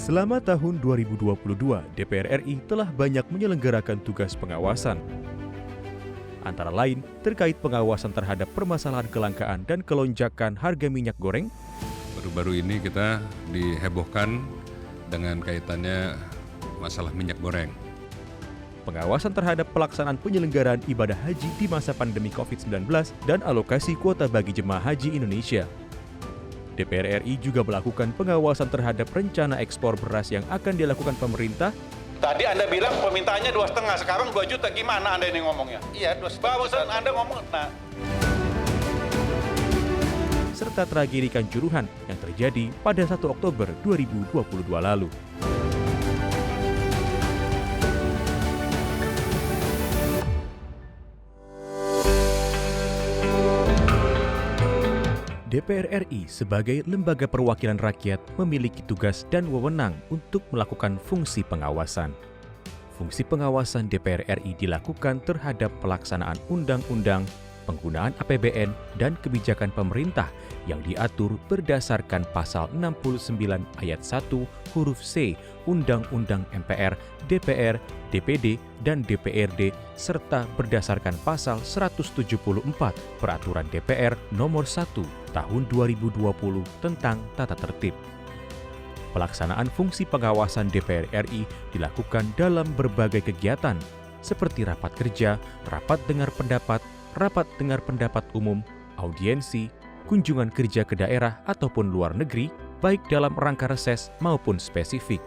Selama tahun 2022, DPR RI telah banyak menyelenggarakan tugas pengawasan. Antara lain, terkait pengawasan terhadap permasalahan kelangkaan dan kelonjakan harga minyak goreng. Baru-baru ini kita dihebohkan dengan kaitannya masalah minyak goreng. Pengawasan terhadap pelaksanaan penyelenggaraan ibadah haji di masa pandemi COVID-19 dan alokasi kuota bagi jemaah haji Indonesia. DPR RI juga melakukan pengawasan terhadap rencana ekspor beras yang akan dilakukan pemerintah. Tadi Anda bilang permintaannya 2,5, sekarang 2 juta, gimana Anda ini ngomongnya? Iya, 2,5. Barusan Anda ngomong, serta tragedi Kanjuruhan yang terjadi pada 1 Oktober 2022 lalu. DPR RI sebagai lembaga perwakilan rakyat memiliki tugas dan wewenang untuk melakukan fungsi pengawasan. Fungsi pengawasan DPR RI dilakukan terhadap pelaksanaan undang-undang, penggunaan APBN, dan kebijakan pemerintah yang diatur berdasarkan pasal 69 ayat 1 huruf C Undang-Undang MPR, DPR, DPD, dan DPRD, serta berdasarkan pasal 174 Peraturan DPR Nomor 1 Tahun 2020 tentang Tata Tertib. Pelaksanaan fungsi pengawasan DPR RI dilakukan dalam berbagai kegiatan, seperti rapat kerja, rapat dengar pendapat umum, audiensi, kunjungan kerja ke daerah ataupun luar negeri, baik dalam rangka reses maupun spesifik.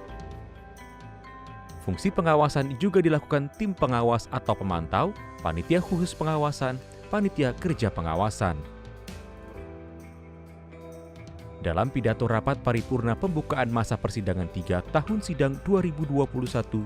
Fungsi pengawasan juga dilakukan tim pengawas atau pemantau, panitia khusus pengawasan, panitia kerja pengawasan. Dalam pidato rapat paripurna pembukaan masa persidangan 3 tahun sidang 2021-2022,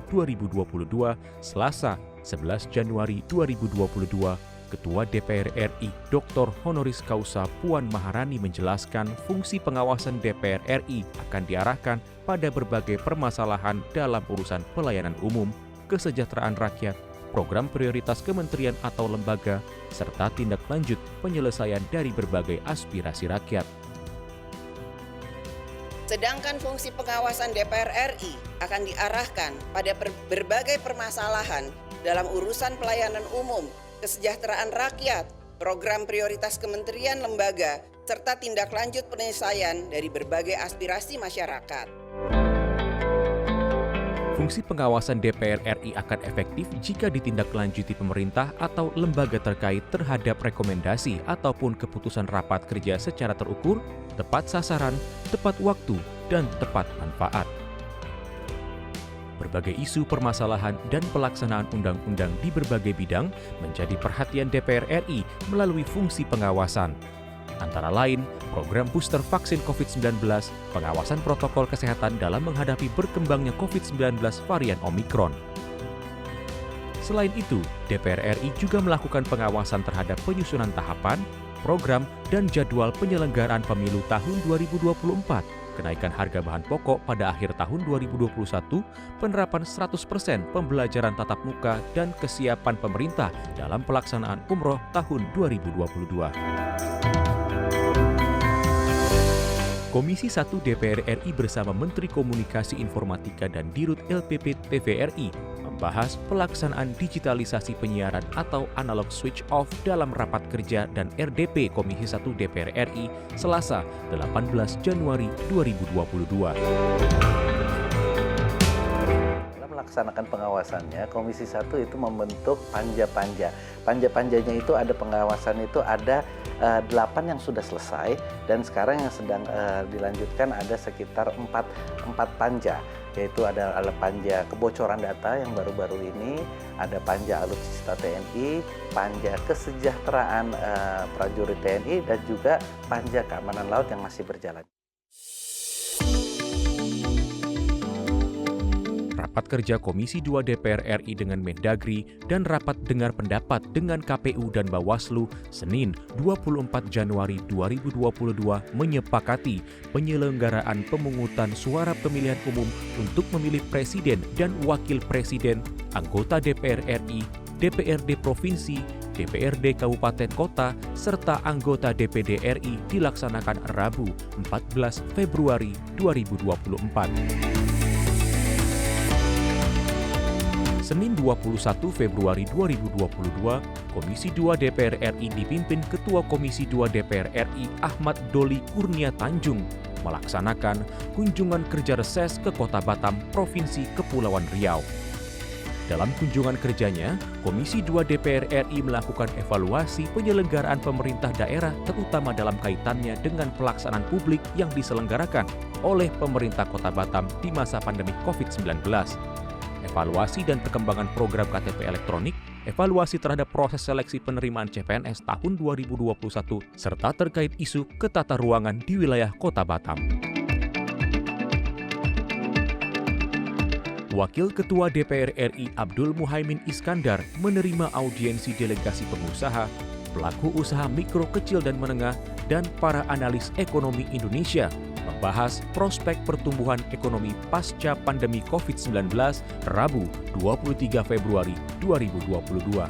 Selasa 11 Januari 2022, Ketua DPR RI Dr. Honoris Causa Puan Maharani menjelaskan fungsi pengawasan DPR RI akan diarahkan pada berbagai permasalahan dalam urusan pelayanan umum, kesejahteraan rakyat, program prioritas kementerian atau lembaga, serta tindak lanjut penyelesaian dari berbagai aspirasi rakyat. Sedangkan fungsi pengawasan DPR RI akan diarahkan pada berbagai permasalahan dalam urusan pelayanan umum, kesejahteraan rakyat, program prioritas kementerian lembaga, serta tindak lanjut penyelesaian dari berbagai aspirasi masyarakat. Fungsi pengawasan DPR RI akan efektif jika ditindaklanjuti pemerintah atau lembaga terkait terhadap rekomendasi ataupun keputusan rapat kerja secara terukur, tepat sasaran, tepat waktu, dan tepat manfaat. Berbagai isu permasalahan dan pelaksanaan undang-undang di berbagai bidang menjadi perhatian DPR RI melalui fungsi pengawasan. Antara lain, program booster vaksin COVID-19, pengawasan protokol kesehatan dalam menghadapi berkembangnya COVID-19 varian Omikron. Selain itu, DPR RI juga melakukan pengawasan terhadap penyusunan tahapan, program, dan jadwal penyelenggaraan pemilu tahun 2024, kenaikan harga bahan pokok pada akhir tahun 2021, penerapan 100% pembelajaran tatap muka, dan kesiapan pemerintah dalam pelaksanaan umroh tahun 2022. Komisi 1 DPR RI bersama Menteri Komunikasi Informatika dan Dirut LPP TVRI membahas pelaksanaan digitalisasi penyiaran atau analog switch off dalam rapat kerja dan RDP Komisi 1 DPR RI Selasa 18 Januari 2022. Melaksanakan pengawasannya, Komisi 1 itu membentuk panja-panja. Panja-panjanya itu ada pengawasan itu ada 8 yang sudah selesai dan sekarang yang sedang dilanjutkan ada sekitar 4 panja, yaitu ada panja kebocoran data yang baru-baru ini, ada panja alutsista TNI, panja kesejahteraan prajurit TNI, dan juga panja keamanan laut yang masih berjalan. Rapat kerja Komisi 2 DPR RI dengan Mendagri dan rapat dengar pendapat dengan KPU dan Bawaslu Senin 24 Januari 2022 menyepakati penyelenggaraan pemungutan suara pemilihan umum untuk memilih presiden dan wakil presiden, anggota DPR RI, DPRD Provinsi, DPRD Kabupaten Kota, serta anggota DPD RI dilaksanakan Rabu 14 Februari 2024. Senin 21 Februari 2022, Komisi 2 DPR RI dipimpin Ketua Komisi 2 DPR RI Ahmad Doli Kurnia Tanjung melaksanakan kunjungan kerja reses ke Kota Batam, Provinsi Kepulauan Riau. Dalam kunjungan kerjanya, Komisi 2 DPR RI melakukan evaluasi penyelenggaraan pemerintah daerah terutama dalam kaitannya dengan pelaksanaan publik yang diselenggarakan oleh pemerintah Kota Batam di masa pandemi COVID-19. Evaluasi dan perkembangan program KTP elektronik, evaluasi terhadap proses seleksi penerimaan CPNS tahun 2021, serta terkait isu ketata ruangan di wilayah Kota Batam. Wakil Ketua DPR RI Abdul Muhaimin Iskandar menerima audiensi delegasi pengusaha, pelaku usaha mikro, kecil, dan menengah, dan para analis ekonomi Indonesia membahas prospek pertumbuhan ekonomi pasca pandemi COVID-19 Rabu 23 Februari 2022.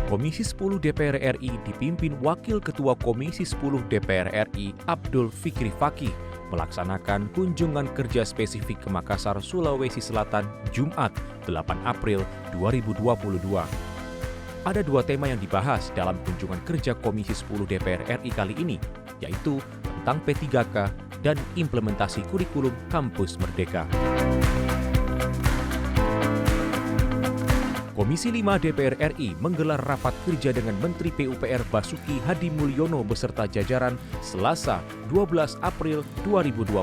Komisi 10 DPR RI dipimpin Wakil Ketua Komisi 10 DPR RI Abdul Fikri Fakih melaksanakan kunjungan kerja spesifik ke Makassar, Sulawesi Selatan, Jumat 8 April 2022. Ada dua tema yang dibahas dalam kunjungan kerja Komisi 10 DPR RI kali ini, yaitu tentang P3K dan implementasi kurikulum Kampus Merdeka. Komisi 5 DPR RI menggelar rapat kerja dengan Menteri PUPR Basuki Hadi Mulyono beserta jajaran Selasa 12 April 2022.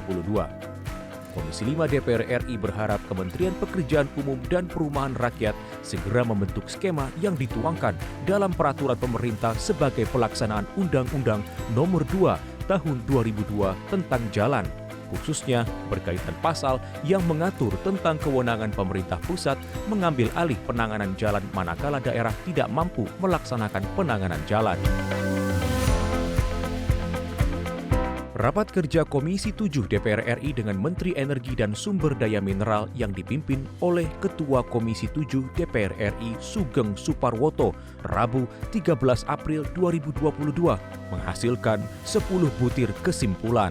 Komisi 5 DPR RI berharap Kementerian Pekerjaan Umum dan Perumahan Rakyat segera membentuk skema yang dituangkan dalam peraturan pemerintah sebagai pelaksanaan Undang-Undang Nomor 2 Tahun 2002 tentang Jalan, khususnya berkaitan pasal yang mengatur tentang kewenangan pemerintah pusat mengambil alih penanganan jalan manakala daerah tidak mampu melaksanakan penanganan jalan. Rapat kerja Komisi 7 DPR RI dengan Menteri Energi dan Sumber Daya Mineral yang dipimpin oleh Ketua Komisi 7 DPR RI Sugeng Suparwoto Rabu 13 April 2022 menghasilkan 10 butir kesimpulan.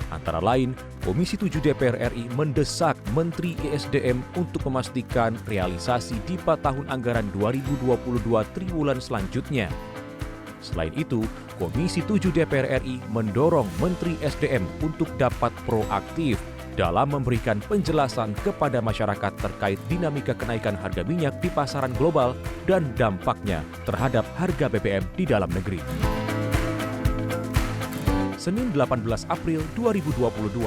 Antara lain, Komisi 7 DPR RI mendesak Menteri ESDM untuk memastikan realisasi DIPA tahun anggaran 2022 triwulan selanjutnya. Selain itu, Komisi 7 DPR RI mendorong Menteri SDM untuk dapat proaktif dalam memberikan penjelasan kepada masyarakat terkait dinamika kenaikan harga minyak di pasaran global dan dampaknya terhadap harga BBM di dalam negeri. Senin 18 April 2022,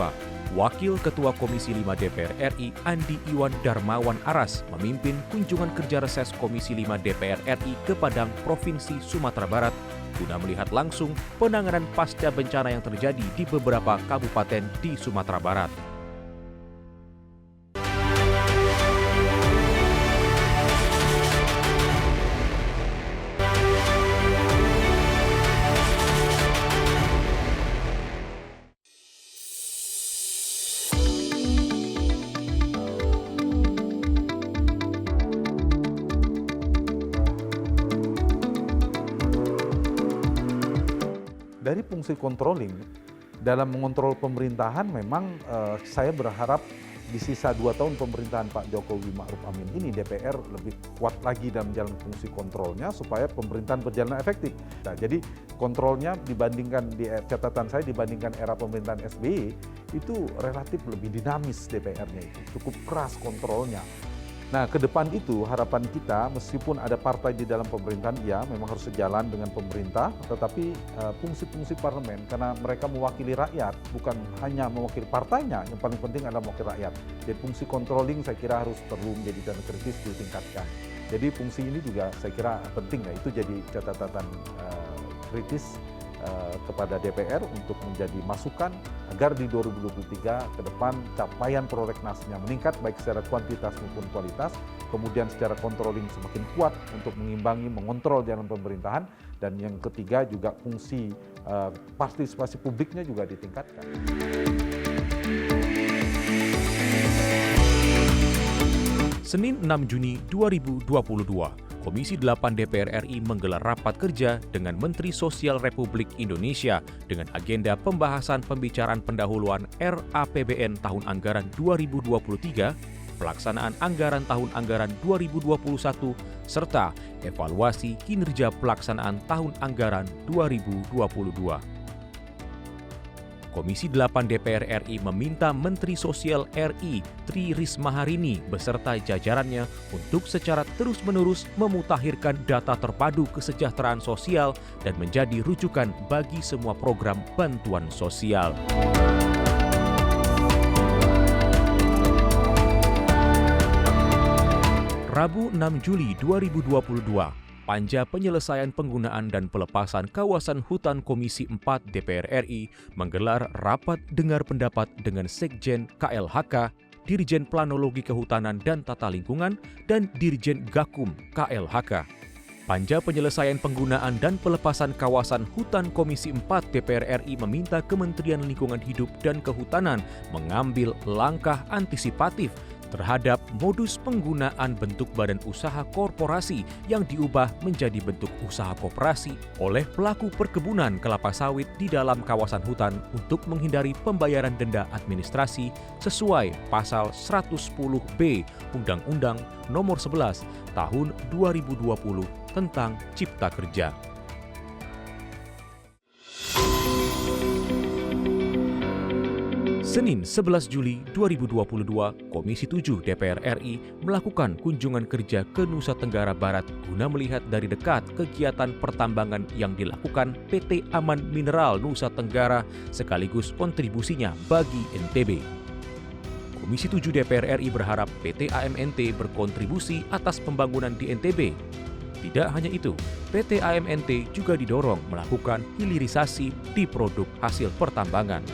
Wakil Ketua Komisi 5 DPR RI Andi Iwan Darmawan Aras memimpin kunjungan kerja reses Komisi 5 DPR RI ke Padang, Provinsi Sumatera Barat guna melihat langsung penanganan pasca bencana yang terjadi di beberapa kabupaten di Sumatera Barat. Dari fungsi controlling, dalam mengontrol pemerintahan memang saya berharap di sisa 2 tahun pemerintahan Pak Jokowi Ma'ruf Amin ini DPR lebih kuat lagi dalam menjalankan fungsi kontrolnya supaya pemerintahan berjalan efektif. Nah, jadi kontrolnya dibandingkan di catatan saya dibandingkan era pemerintahan SBY itu relatif lebih dinamis DPR-nya itu, cukup keras kontrolnya. Nah, ke depan itu harapan kita meskipun ada partai di dalam pemerintahan, ya memang harus sejalan dengan pemerintah, tetapi fungsi-fungsi parlemen karena mereka mewakili rakyat, bukan hanya mewakili partainya, yang paling penting adalah mewakili rakyat. Jadi fungsi controlling saya kira harus perlu menjadi dan kritis ditingkatkan. Jadi fungsi ini juga saya kira penting, ya itu jadi catatan kritis kepada DPR untuk menjadi masukan agar di 2023 ke depan capaian prolegnasnya meningkat baik secara kuantitas maupun kualitas, kemudian secara controlling semakin kuat untuk mengimbangi, mengontrol jalan pemerintahan, dan yang ketiga juga fungsi partisipasi publiknya juga ditingkatkan. Senin 6 Juni 2022, Komisi 8 DPR RI menggelar rapat kerja dengan Menteri Sosial Republik Indonesia dengan agenda pembahasan pembicaraan pendahuluan RAPBN tahun anggaran 2023, pelaksanaan anggaran tahun anggaran 2021, serta evaluasi kinerja pelaksanaan tahun anggaran 2022. Komisi 8 DPR RI meminta Menteri Sosial RI Tri Risma Harini beserta jajarannya untuk secara terus-menerus memutakhirkan data terpadu kesejahteraan sosial dan menjadi rujukan bagi semua program bantuan sosial. Rabu 6 Juli 2022, Panja Penyelesaian Penggunaan dan Pelepasan Kawasan Hutan Komisi 4 DPR RI menggelar rapat dengar pendapat dengan Sekjen KLHK, Dirjen Planologi Kehutanan dan Tata Lingkungan, dan Dirjen Gakum KLHK. Panja Penyelesaian Penggunaan dan Pelepasan Kawasan Hutan Komisi 4 DPR RI meminta Kementerian Lingkungan Hidup dan Kehutanan mengambil langkah antisipatif terhadap modus penggunaan bentuk badan usaha korporasi yang diubah menjadi bentuk usaha koperasi oleh pelaku perkebunan kelapa sawit di dalam kawasan hutan untuk menghindari pembayaran denda administrasi sesuai pasal 110B Undang-Undang Nomor 11 Tahun 2020 tentang Cipta Kerja. Senin 11 Juli 2022, Komisi 7 DPR RI melakukan kunjungan kerja ke Nusa Tenggara Barat guna melihat dari dekat kegiatan pertambangan yang dilakukan PT Aman Mineral Nusa Tenggara sekaligus kontribusinya bagi NTB. Komisi 7 DPR RI berharap PT AMNT berkontribusi atas pembangunan di NTB. Tidak hanya itu, PT AMNT juga didorong melakukan hilirisasi di produk hasil pertambangan.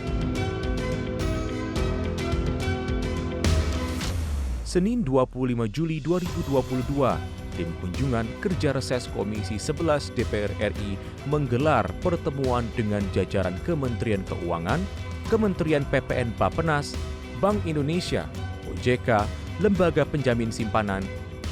Senin 25 Juli 2022, tim kunjungan kerja reses Komisi 11 DPR RI menggelar pertemuan dengan jajaran Kementerian Keuangan, Kementerian PPN Bappenas, Bank Indonesia, OJK, Lembaga Penjamin Simpanan,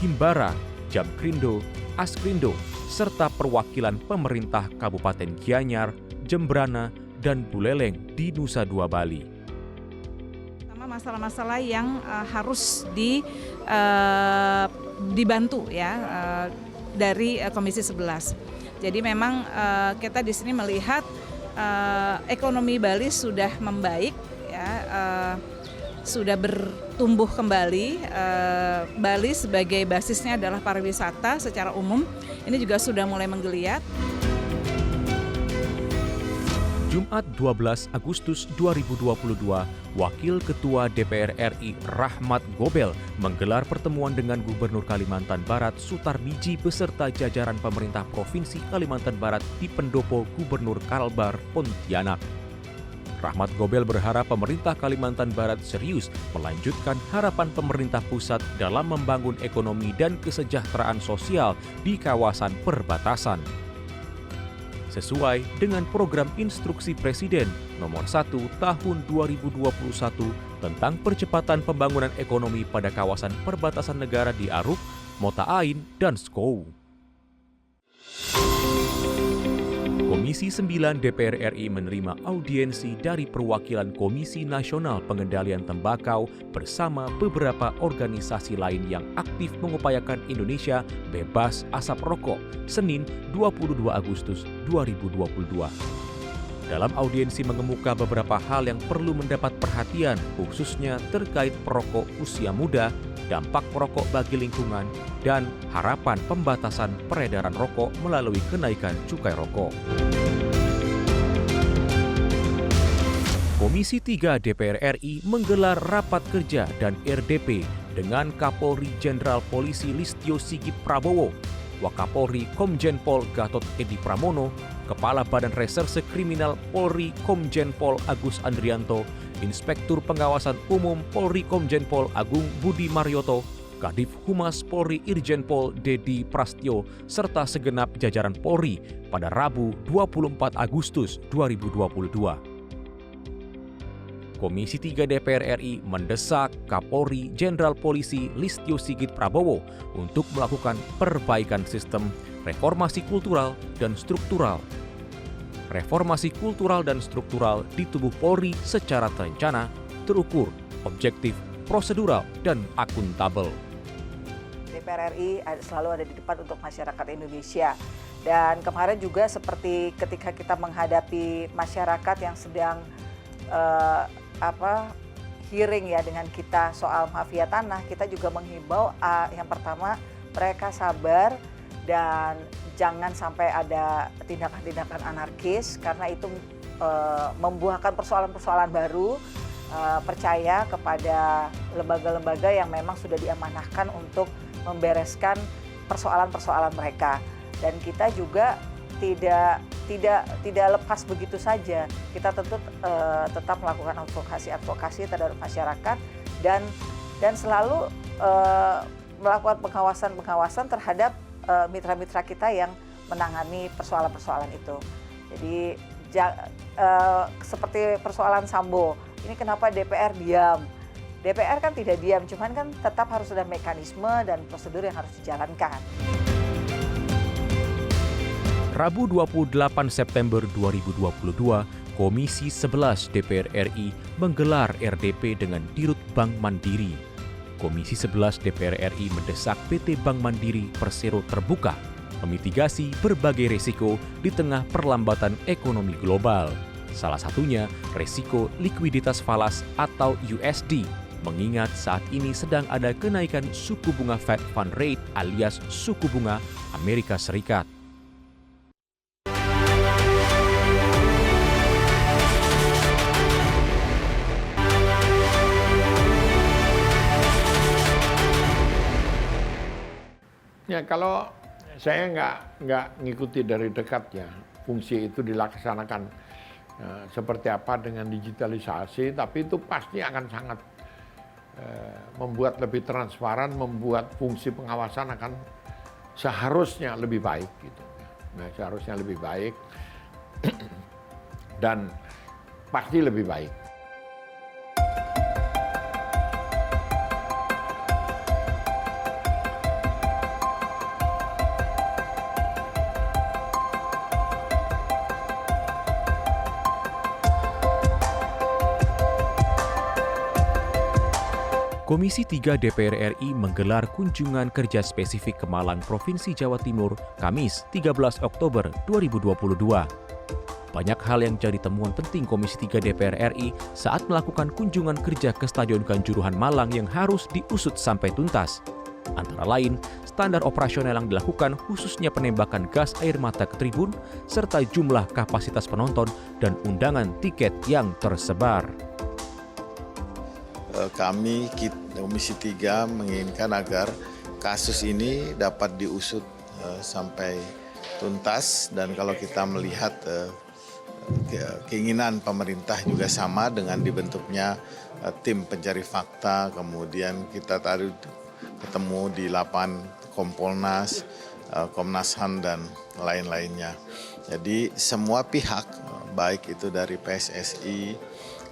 Himbara, Jamkrindo, Askrindo, serta perwakilan pemerintah Kabupaten Gianyar, Jembrana, dan Buleleng di Nusa Dua Bali. Masalah-masalah yang harus dibantu ya dari Komisi 11. Jadi memang kita di sini melihat ekonomi Bali sudah membaik ya, sudah bertumbuh kembali. Bali sebagai basisnya adalah pariwisata secara umum ini juga sudah mulai menggeliat. Jumat 12 Agustus 2022, Wakil Ketua DPR RI Rahmat Gobel menggelar pertemuan dengan Gubernur Kalimantan Barat Sutarbiji beserta jajaran pemerintah Provinsi Kalimantan Barat di Pendopo Gubernur Kalbar, Pontianak. Rahmat Gobel berharap pemerintah Kalimantan Barat serius melanjutkan harapan pemerintah pusat dalam membangun ekonomi dan kesejahteraan sosial di kawasan perbatasan. Sesuai dengan program instruksi Presiden Nomor 1 Tahun 2021 tentang percepatan pembangunan ekonomi pada kawasan perbatasan negara di Aruk, Mota Ain, dan Skou. Komisi 9 DPR RI menerima audiensi dari perwakilan Komisi Nasional Pengendalian Tembakau bersama beberapa organisasi lain yang aktif mengupayakan Indonesia bebas asap rokok, Senin 22 Agustus 2022. Dalam audiensi mengemuka beberapa hal yang perlu mendapat perhatian, khususnya terkait perokok usia muda, dampak perokok bagi lingkungan, dan harapan pembatasan peredaran rokok melalui kenaikan cukai rokok. Komisi 3 DPR RI menggelar rapat kerja dan RDP dengan Kapolri Jenderal Polisi Listio Sigit Prabowo, Wakapolri Komjen Pol Gatot Edi Pramono, Kepala Badan Reserse Kriminal Polri Komjen Pol Agus Andrianto, Inspektur Pengawasan Umum Polri Komjen Pol Agung Budi Marioto, Kadif Humas Polri Irjen Pol Dedi Prastyo, serta segenap jajaran Polri pada Rabu 24 Agustus 2022. Komisi 3 DPR RI mendesak Kapolri Jenderal Polisi Listio Sigit Prabowo untuk melakukan perbaikan sistem reformasi kultural dan struktural. Reformasi kultural dan struktural di tubuh Polri secara terencana, terukur, objektif, prosedural, dan akuntabel. DPR RI selalu ada di depan untuk masyarakat Indonesia. Dan kemarin juga seperti ketika kita menghadapi masyarakat yang sedang hearing ya dengan kita soal mafia tanah, kita juga menghimbau yang pertama mereka sabar dan jangan sampai ada tindakan-tindakan anarkis karena itu membuahkan persoalan-persoalan baru. Percaya kepada lembaga-lembaga yang memang sudah diamanahkan untuk membereskan persoalan-persoalan mereka. Dan kita juga tidak lepas begitu saja. Kita tentu tetap melakukan advokasi terhadap masyarakat dan selalu melakukan pengawasan terhadap mitra-mitra kita yang menangani persoalan-persoalan itu. Jadi seperti persoalan Sambo, ini kenapa DPR diam? DPR kan tidak diam, cuman kan tetap harus ada mekanisme dan prosedur yang harus dijalankan. Rabu 28 September 2022, Komisi 11 DPR RI menggelar RDP dengan Dirut Bank Mandiri. Komisi 11 DPR RI mendesak PT Bank Mandiri Persero terbuka, memitigasi berbagai risiko di tengah perlambatan ekonomi global. Salah satunya risiko likuiditas falas atau USD, mengingat saat ini sedang ada kenaikan suku bunga Fed Fund Rate alias suku bunga Amerika Serikat. Ya, kalau saya nggak ngikuti dari dekat ya fungsi itu dilaksanakan seperti apa dengan digitalisasi, tapi itu pasti akan sangat membuat lebih transparan, membuat fungsi pengawasan akan seharusnya lebih baik gitu. Nah, seharusnya lebih baik dan pasti lebih baik. Komisi 3 DPR RI menggelar kunjungan kerja spesifik ke Malang, Provinsi Jawa Timur, Kamis 13 Oktober 2022. Banyak hal yang jadi temuan penting Komisi 3 DPR RI saat melakukan kunjungan kerja ke Stadion Kanjuruhan Malang yang harus diusut sampai tuntas. Antara lain, standar operasional yang dilakukan khususnya penembakan gas air mata ke tribun, serta jumlah kapasitas penonton dan undangan tiket yang tersebar. Kami Komisi 3 menginginkan agar kasus ini dapat diusut sampai tuntas, dan kalau kita melihat keinginan pemerintah juga sama dengan dibentuknya tim pencari fakta, kemudian kita tadi ketemu di lapangan Kompolnas, Komnas HAM dan lain-lainnya. Jadi semua pihak, baik itu dari PSSI,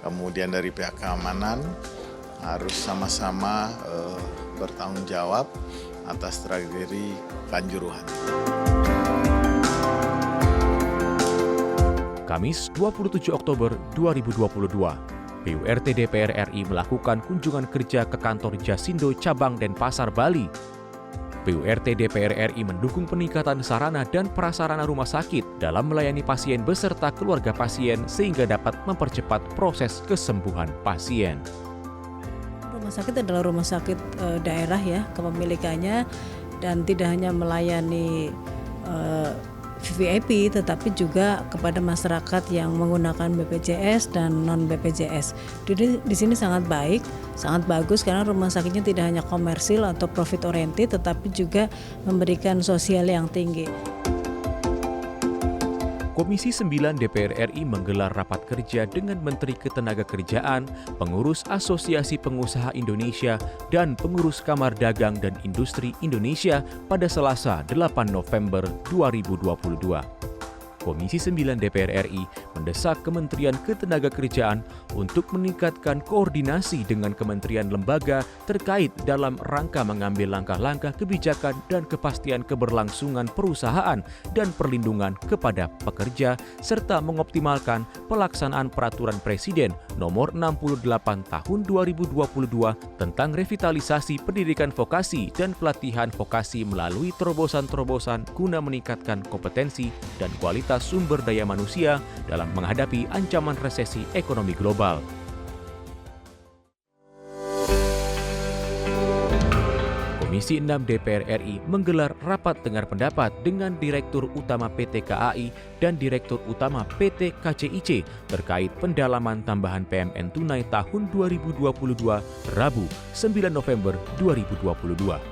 kemudian dari pihak keamanan, harus sama-sama bertanggung jawab atas tragedi Kanjuruhan. Kamis 27 Oktober 2022, PURT DPR RI melakukan kunjungan kerja ke kantor Jasindo Cabang Denpasar, Bali. PURT DPR RI mendukung peningkatan sarana dan prasarana rumah sakit dalam melayani pasien beserta keluarga pasien sehingga dapat mempercepat proses kesembuhan pasien. Rumah sakit adalah rumah sakit daerah ya, kepemilikannya, dan tidak hanya melayani VIP tetapi juga kepada masyarakat yang menggunakan BPJS dan non BPJS. Jadi di sini sangat baik, sangat bagus karena rumah sakitnya tidak hanya komersil atau profit oriented tetapi juga memberikan sosial yang tinggi. Komisi 9 DPR RI menggelar rapat kerja dengan Menteri Ketenagakerjaan, pengurus Asosiasi Pengusaha Indonesia, dan pengurus Kamar Dagang dan Industri Indonesia pada Selasa 8 November 2022. Komisi 9 DPR RI mendesak Kementerian Ketenagakerjaan untuk meningkatkan koordinasi dengan kementerian lembaga terkait dalam rangka mengambil langkah-langkah kebijakan dan kepastian keberlangsungan perusahaan dan perlindungan kepada pekerja, serta mengoptimalkan pelaksanaan Peraturan Presiden Nomor 68 Tahun 2022 tentang revitalisasi pendidikan vokasi dan pelatihan vokasi melalui terobosan-terobosan guna meningkatkan kompetensi dan kualitas sumber daya manusia dalam menghadapi ancaman resesi ekonomi global. Komisi 6 DPR RI menggelar rapat dengar pendapat dengan Direktur Utama PT KAI dan Direktur Utama PT KCIC terkait pendalaman tambahan PMN tunai tahun 2022, Rabu, 9 November 2022.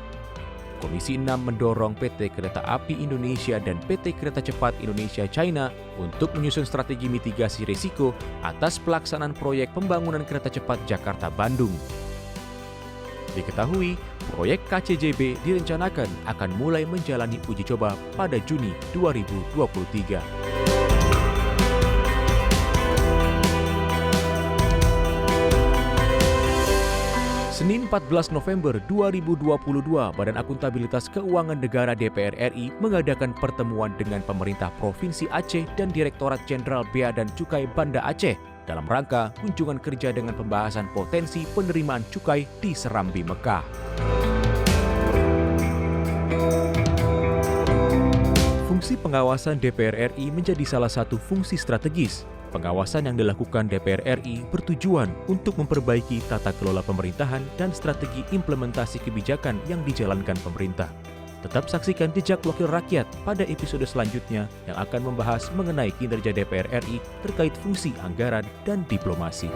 Komisi 6 mendorong PT Kereta Api Indonesia dan PT Kereta Cepat Indonesia China untuk menyusun strategi mitigasi risiko atas pelaksanaan proyek pembangunan kereta cepat Jakarta-Bandung. Diketahui, proyek KCJB direncanakan akan mulai menjalani uji coba pada Juni 2023. Senin 14 November 2022, Badan Akuntabilitas Keuangan Negara DPR RI mengadakan pertemuan dengan pemerintah Provinsi Aceh dan Direktorat Jenderal Bea dan Cukai Banda Aceh dalam rangka kunjungan kerja dengan pembahasan potensi penerimaan cukai di Serambi Mekah. Fungsi pengawasan DPR RI menjadi salah satu fungsi strategis. Pengawasan yang dilakukan DPR RI bertujuan untuk memperbaiki tata kelola pemerintahan dan strategi implementasi kebijakan yang dijalankan pemerintah. Tetap saksikan Jejak Wakil Rakyat pada episode selanjutnya yang akan membahas mengenai kinerja DPR RI terkait fungsi anggaran dan diplomasi.